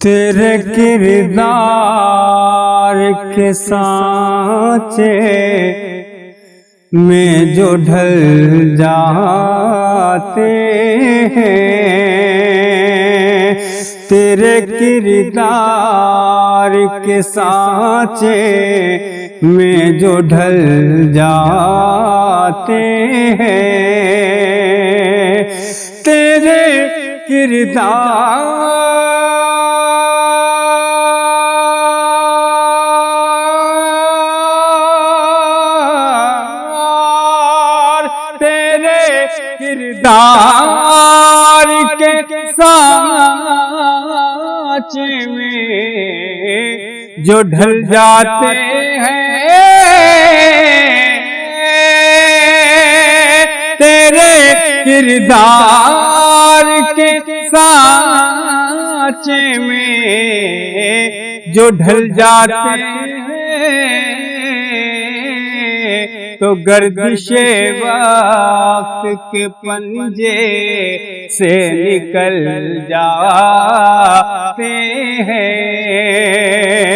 तेरे किरदार के सांचे में जो ढल जाते हैं, तेरे किरदार के सांचे में जो ढल जाते हैं, तेरे किरदार किरदार के सांचे में जो ढल जाते हैं, तेरे किरदार के सांचे में जो ढल जाते हैं, तो गर्दिशे वक्त के पंजे से निकल जाते हैं,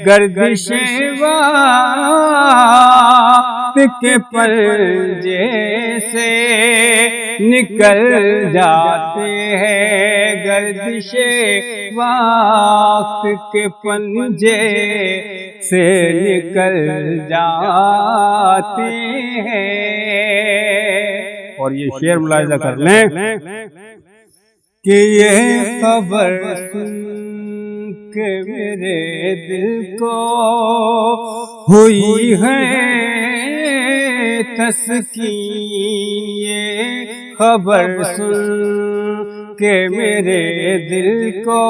गर्दिशे वक्त के पंजे से निकल जाते हैं, गर्दिशे वक्त के पंजे से निकल जाते हैं। और ये शेर मुलाहिजा कर लें कि ये खबर सुन के मेरे दिल को हुई है तस्कीन, ये खबर सुन के मेरे दिल को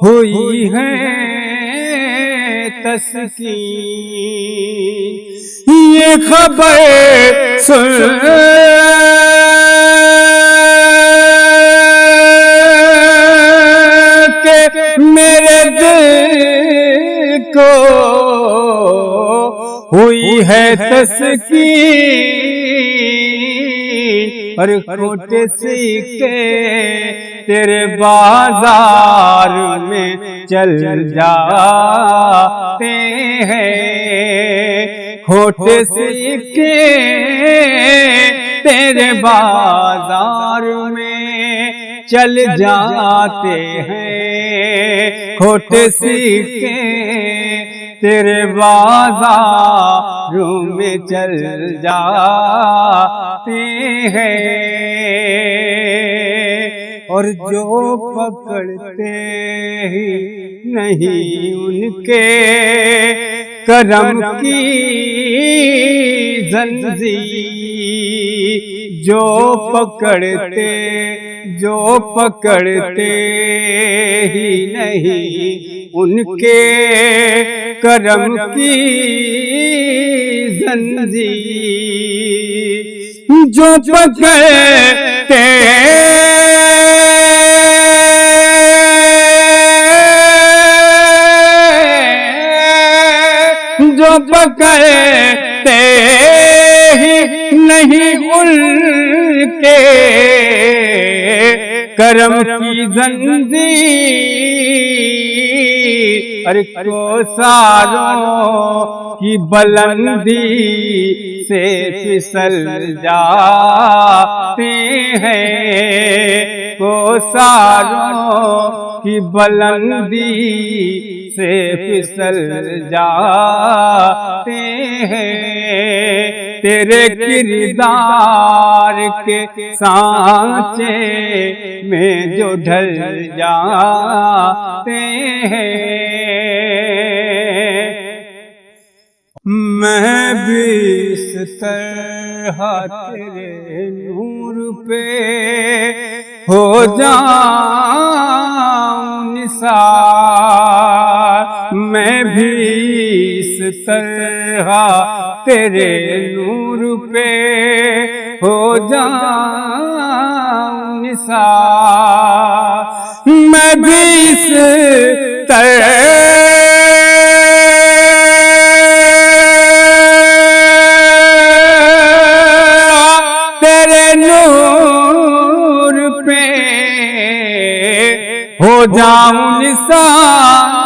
हुई है तस्कीन, ये खबर सुन के मेरे दिल को हुई है तस्कीन, और खोटे सिक्के तेरे बाजार में चल जाते हैं, खोटे सिक्के तेरे बाजार में चल जाते हैं, खोटे सिक्के तेरे बाजारों में चल जाते हैं, और जो पकड़ते ही नहीं उनके करम की जंजीर, जो पकड़ते ही नहीं उनके करम की जंजीर, जो पकड़ते पकड़ते ही नहीं उनके करम की जंजीर, अरे कोसारों की बुलंदी से फिसल जाते हैं, कोसारों की बुलंदी से फिसल जाते हैं, तेरे किरदार के सांचे में जो ढल जाते हैं। मैं भी इस तरह तेरे नूर पे हो जाऊं निसार, मैं भी इस तरह तेरे नूर पे हो जाऊं निसार, मैं भी इस तरह तेरे नूर जाऊं निशान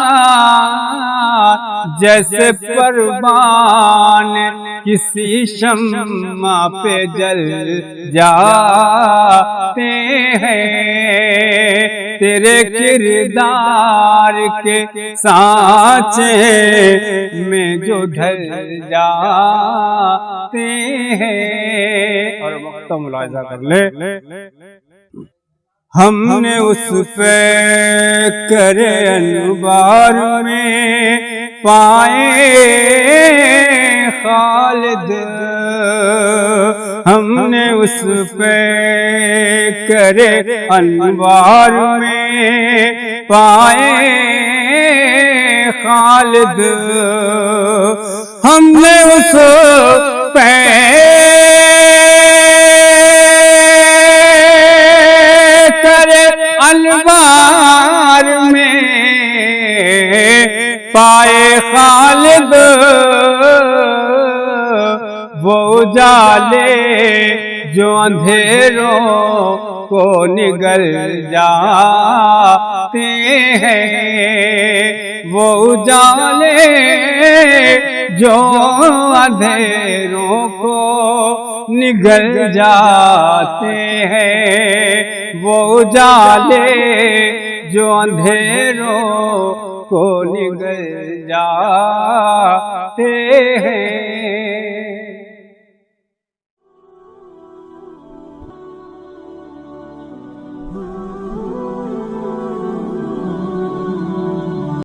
जैसे परवान किसी शम्मा पे जल जाते हैं, तेरे किरदार के सांचे में जो ढल जाते हैं। और वक्त मुलाहिजा कर ले, हमने उस पे करे अनवार में पाए खालिद, हमने उस पे करे अनवार में पाए खालिद, हमने उस पे अनवार में पाए खालिद, वो उजाले जो अंधेरों को निगल जाते हैं, वो उजाले जो अंधेरों को निगल जाते हैं, वो उजाले जो अंधेरों को निगल जाते